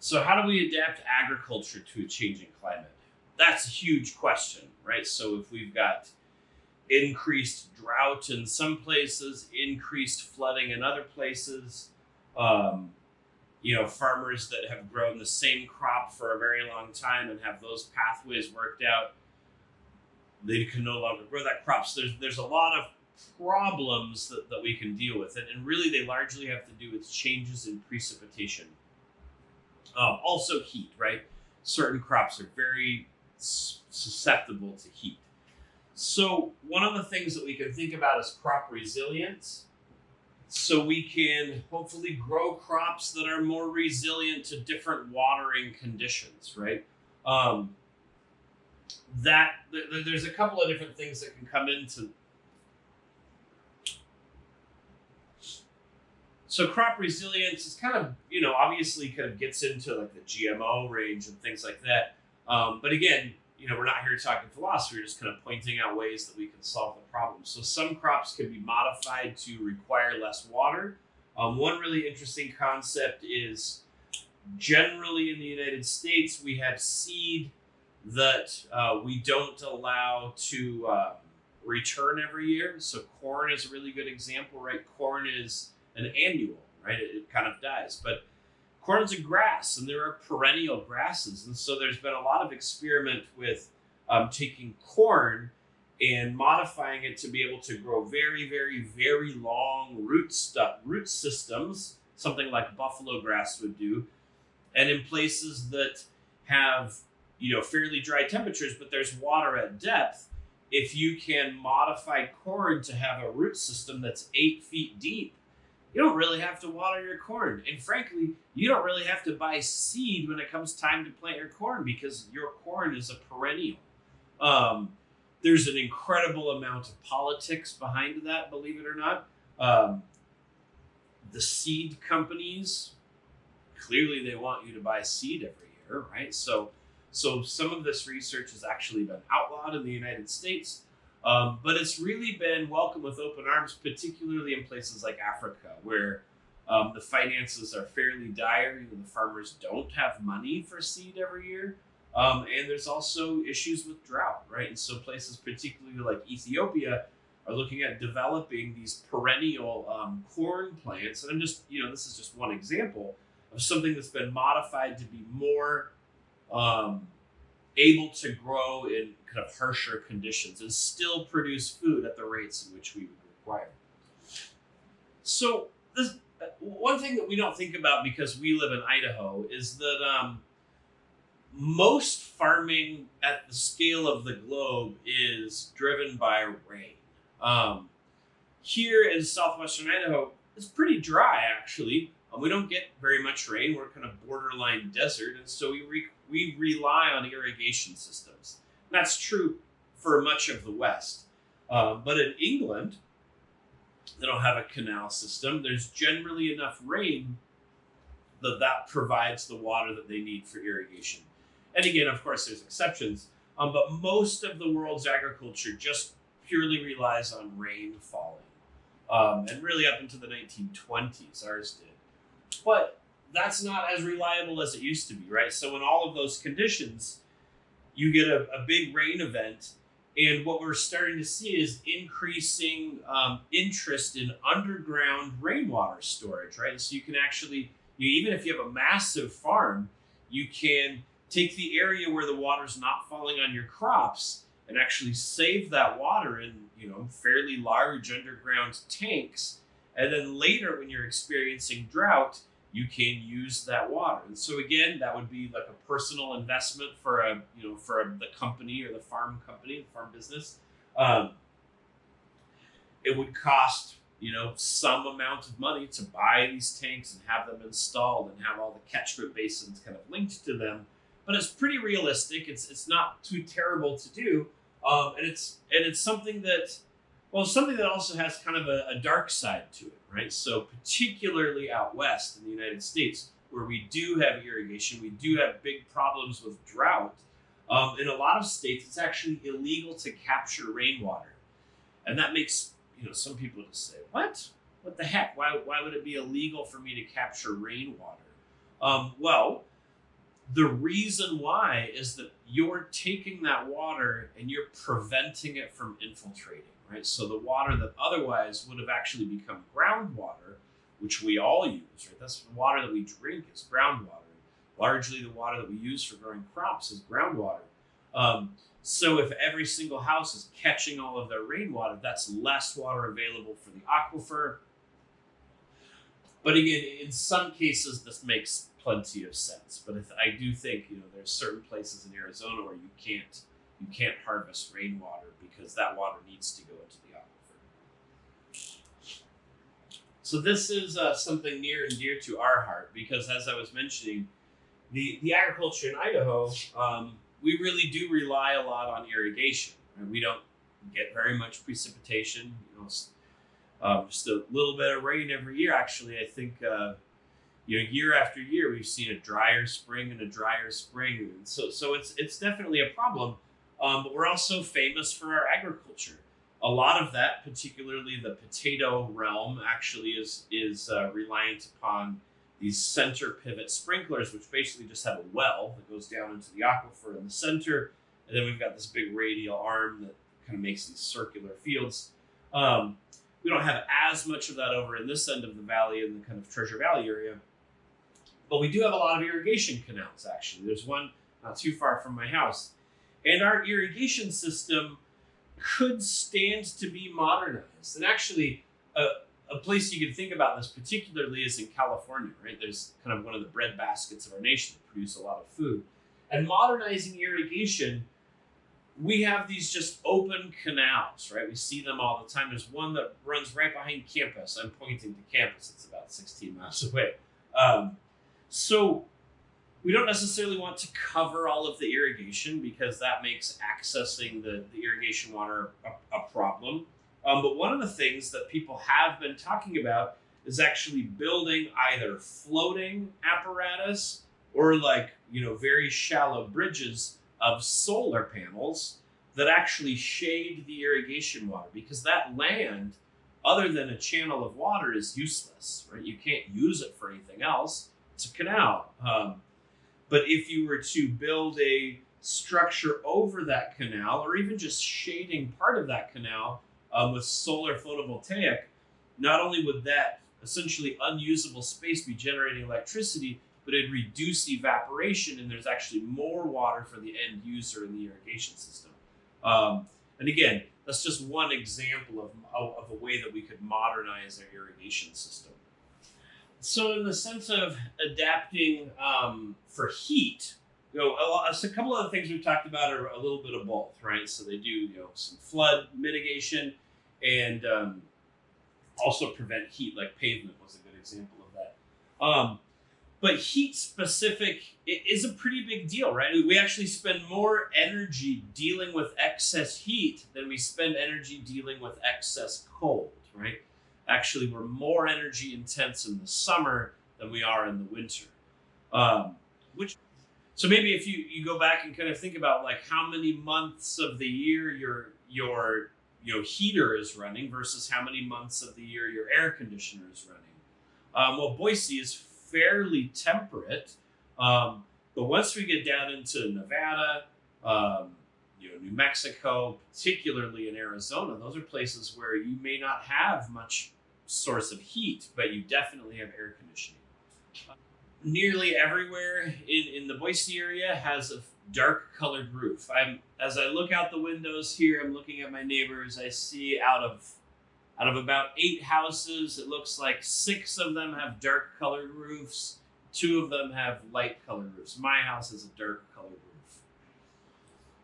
So, how do we adapt agriculture to a changing climate? That's a huge question, right? So, if we've got increased drought in some places, increased flooding in other places, um, farmers that have grown the same crop for a very long time and have those pathways worked out, they can no longer grow that crop. So, there's a lot of problems that we can deal with, and really they largely have to do with changes in precipitation. Also, heat, right? Certain crops are very susceptible to heat. So, one of the things that we can think about is crop resilience. So, we can hopefully grow crops that are more resilient to different watering conditions, right? There's a couple of different things that can come into. So crop resilience is kind of, obviously kind of gets into like the GMO range and things like that. But again, we're not here talking philosophy. We're just kind of pointing out ways that we can solve the problem. So some crops can be modified to require less water. One really interesting concept is generally in the United States, we have seed that we don't allow to return every year. So corn is a really good example, right? Corn is an annual, right? It kind of dies. But corn's a grass, and there are perennial grasses. And so there's been a lot of experiment with taking corn and modifying it to be able to grow very, very, very long root systems, something like buffalo grass would do. And in places that have, fairly dry temperatures, but there's water at depth, if you can modify corn to have a root system that's 8 feet deep, you don't really have to water your corn. And frankly, you don't really have to buy seed when it comes time to plant your corn because your corn is a perennial. There's an incredible amount of politics behind that, believe it or not. The seed companies, clearly they want you to buy seed every year, right? So some of this research has actually been outlawed in the United States. But it's really been welcomed with open arms, particularly in places like Africa, where the finances are fairly dire. The farmers don't have money for seed every year. And there's also issues with drought, right? And so places particularly like Ethiopia are looking at developing these perennial corn plants. And I'm just, this is just one example of something that's been modified to be more able to grow in kind of harsher conditions and still produce food at the rates in which we would require. So this one thing that we don't think about because we live in Idaho is that most farming at the scale of the globe is driven by rain. Here in southwestern Idaho, it's pretty dry actually. We don't get very much rain. We're kind of borderline desert, and so we rely on irrigation systems. And that's true for much of the West. But in England, they don't have a canal system. There's generally enough rain that provides the water that they need for irrigation. And again, of course, there's exceptions. But most of the world's agriculture just purely relies on rain falling. And really up into the 1920s, ours did. But that's not as reliable as it used to be, right? So in all of those conditions, you get a big rain event. And what we're starting to see is increasing interest in underground rainwater storage, right? And so you can actually, even if you have a massive farm, you can take the area where the water's not falling on your crops and actually save that water in, fairly large underground tanks. And then later when you're experiencing drought, you can use that water. And so again, that would be like a personal investment for the company or the farm company, the farm business. It would cost, some amount of money to buy these tanks and have them installed and have all the catchment basins kind of linked to them. But it's pretty realistic. It's not too terrible to do. And it's something that also has kind of a dark side to it, right? So particularly out west in the United States, where we do have irrigation, we do have big problems with drought. In a lot of states, it's actually illegal to capture rainwater. And that makes, some people just say, what? What the heck? Why would it be illegal for me to capture rainwater? Well, The reason why is that you're taking that water and you're preventing it from infiltrating, right? So the water that otherwise would have actually become groundwater, which we all use, right? That's the water that we drink is groundwater. Largely the water that we use for growing crops is groundwater. Um, so if every single house is catching all of their rainwater, that's less water available for the aquifer. But again, in some cases, this makes plenty of sense. But I do think there's certain places in Arizona where you can't harvest rainwater because that water needs to go into the aquifer. So this is something near and dear to our heart because, as I was mentioning, the agriculture in Idaho, we really do rely a lot on irrigation. Right? We don't get very much precipitation. Just a little bit of rain every year. Actually, I think year after year we've seen a drier spring and a drier spring, and so it's definitely a problem. But we're also famous for our agriculture. A lot of that, particularly the potato realm, actually is reliant upon these center pivot sprinklers, which basically just have a well that goes down into the aquifer in the center, and then we've got this big radial arm that kind of makes these circular fields. We don't have as much of that over in this end of the valley in the kind of Treasure Valley area, but we do have a lot of irrigation canals, actually. There's one not too far from my house. And our irrigation system could stand to be modernized. And actually, a place you can think about this particularly is in California, right? There's kind of one of the breadbaskets of our nation that produce a lot of food. And modernizing irrigation, we have these just open canals, right? We see them all the time. There's one that runs right behind campus. I'm pointing to campus. It's about 16 miles away. So we don't necessarily want to cover all of the irrigation because that makes accessing the irrigation water a problem. But one of the things that people have been talking about is actually building either floating apparatus or very shallow bridges of solar panels that actually shade the irrigation water, because that land, other than a channel of water, is useless, right? You can't use it for anything else. It's a canal. But if you were to build a structure over that canal, or even just shading part of that canal with solar photovoltaic, not only would that essentially unusable space be generating electricity, but it'd reduce evaporation, and there's actually more water for the end user in the irrigation system. And again, that's just one example of a way that we could modernize our irrigation system. So in the sense of adapting for heat, a couple of the things we've talked about are a little bit of both, right? So they do some flood mitigation and also prevent heat, like pavement was a good example of that. But heat specific is a pretty big deal, right? We actually spend more energy dealing with excess heat than we spend energy dealing with excess cold, right? Actually, we're more energy intense in the summer than we are in the winter. So maybe if you go back and kind of think about how many months of the year your heater is running versus how many months of the year your air conditioner is running. Well, Boise is fairly temperate, but once we get down into Nevada, New Mexico, particularly in Arizona, those are places where you may not have much source of heat, but you definitely have air conditioning. Nearly everywhere in the Boise area has a dark colored roof. As I look out the windows here, I'm looking at my neighbors. I see out of about 8 houses, it looks like 6 of them have dark colored roofs. 2 of them have light colored roofs. My house has a dark colored roof.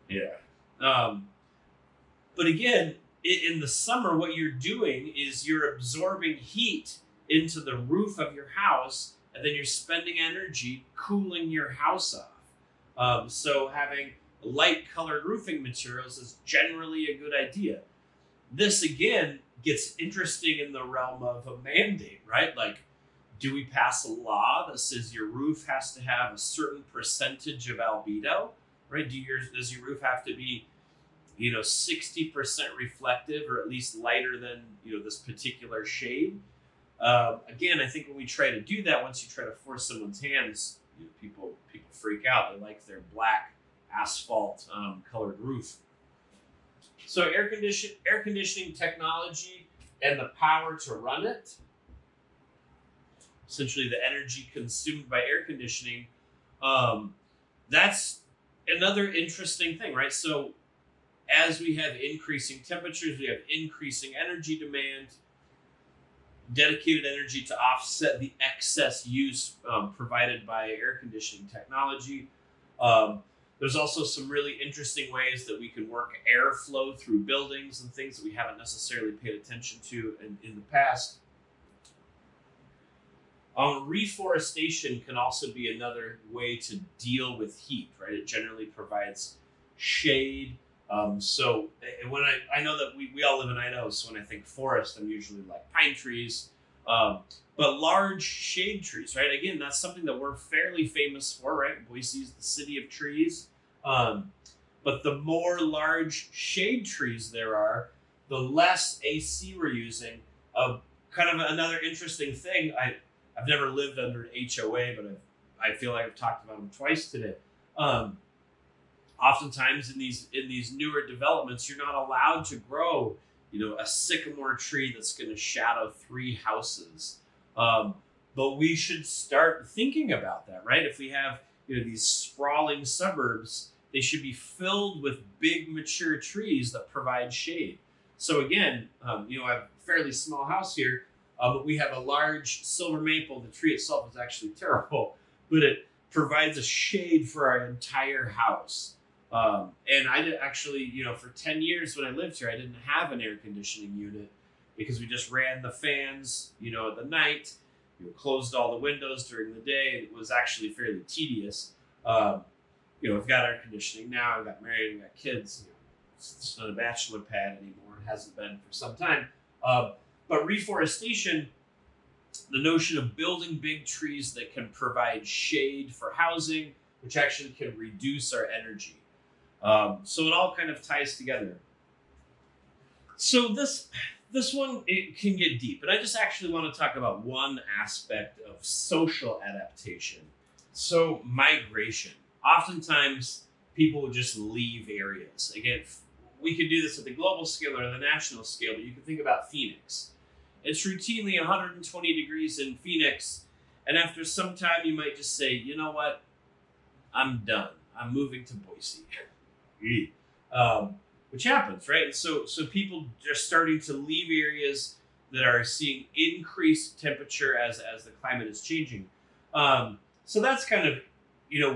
Yeah. But again, in the summer, what you're doing is you're absorbing heat into the roof of your house, and then you're spending energy cooling your house off. So having light colored roofing materials is generally a good idea. This, again, gets interesting in the realm of a mandate, right? Do we pass a law that says your roof has to have a certain percentage of albedo, right? Does your roof have to be 60% reflective, or at least lighter than this particular shade? Again, I think when we try to do that, once you try to force someone's hands, People freak out. They like their black asphalt colored roof. So air conditioning technology and the power to run it, essentially the energy consumed by air conditioning, that's another interesting thing, right? So as we have increasing temperatures, we have increasing energy demand, dedicated energy to offset the excess use provided by air conditioning technology. There's also some really interesting ways that we can work airflow through buildings and things that we haven't necessarily paid attention to in the past. Reforestation can also be another way to deal with heat, right? It generally provides shade. So when I know that we all live in Idaho, so when I think forest, I'm usually like pine trees, but large shade trees, right? Again, that's something that we're fairly famous for, right? Boise is the city of trees. But the more large shade trees there are, the less AC we're using. Kind of another interesting thing, I've never lived under an HOA, but I feel like I've talked about them twice today. Oftentimes in these newer developments, you're not allowed to grow, a sycamore tree that's going to shadow 3 houses. But we should start thinking about that, right? If we have these sprawling suburbs, they should be filled with big mature trees that provide shade. So again, I have a fairly small house here, but we have a large silver maple. The tree itself is actually terrible, but it provides a shade for our entire house. And I did actually, for 10 years when I lived here, I didn't have an air conditioning unit because we just ran the fans, at the night, closed all the windows during the day. It was actually fairly tedious. I've got air conditioning now. I got married and got kids. It's not a bachelor pad anymore. It hasn't been for some time. But reforestation, the notion of building big trees that can provide shade for housing, which actually can reduce our energy. So it all kind of ties together. So this one, it can get deep, and I just actually want to talk about one aspect of social adaptation. So migration. Oftentimes, people would just leave areas. Again, we could do this at the global scale or the national scale, but you can think about Phoenix. It's routinely 120 degrees in Phoenix, and after some time, you might just say, you know what? I'm done. I'm moving to Boise. Which happens, right? And so people are starting to leave areas that are seeing increased temperature as the climate is changing. So that's kind of,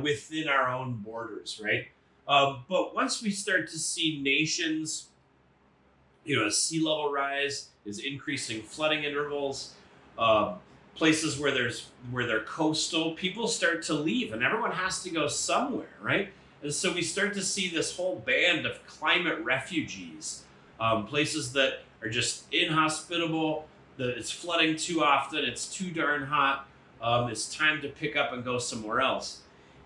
within our own borders, right? But once we start to see nations, as sea level rise is increasing flooding intervals, places where they're coastal, people start to leave, and everyone has to go somewhere, right? And so we start to see this whole band of climate refugees, places that are just inhospitable, that it's flooding too often, it's too darn hot, it's time to pick up and go somewhere else.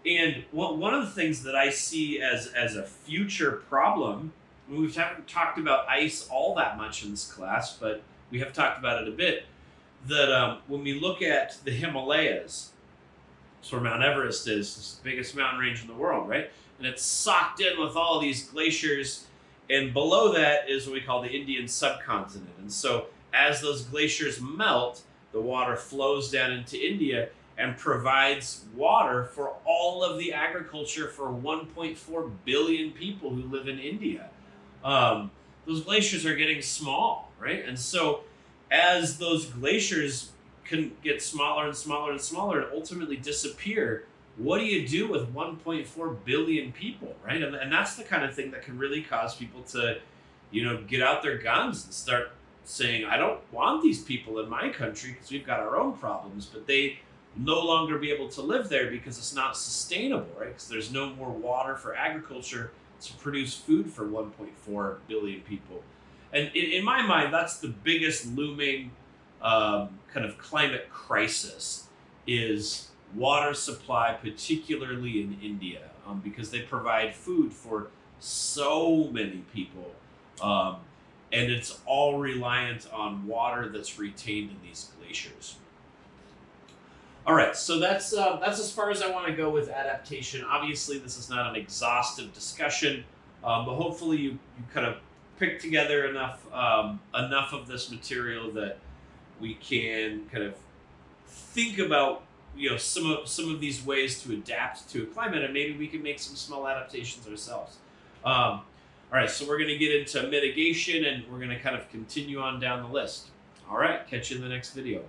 And one of the things that I see as a future problem, we haven't talked about ice all that much in this class, but we have talked about it a bit, that when we look at the Himalayas, that's where Mount Everest is, it's the biggest mountain range in the world, right? And it's socked in with all of these glaciers, and below that is what we call the Indian subcontinent. And so as those glaciers melt, the water flows down into India and provides water for all of the agriculture for 1.4 billion people who live in India. Those glaciers are getting small, right? And so as those glaciers can get smaller and smaller and smaller and ultimately disappear, what do you do with 1.4 billion people, right? And that's the kind of thing that can really cause people to, get out their guns and start saying, I don't want these people in my country because we've got our own problems, but they no longer be able to live there because it's not sustainable, right? Because there's no more water for agriculture to produce food for 1.4 billion people. And in my mind, that's the biggest looming kind of climate crisis, is water supply, particularly in India, because they provide food for so many people. And it's all reliant on water that's retained in these glaciers. All right, so that's as far as I want to go with adaptation. Obviously, this is not an exhaustive discussion, but hopefully you kind of pick together enough of this material that we can kind of think about some of these ways to adapt to a climate, and maybe we can make some small adaptations ourselves. All right, so we're going to get into mitigation, and we're going to kind of continue on down the list. All right, catch you in the next video.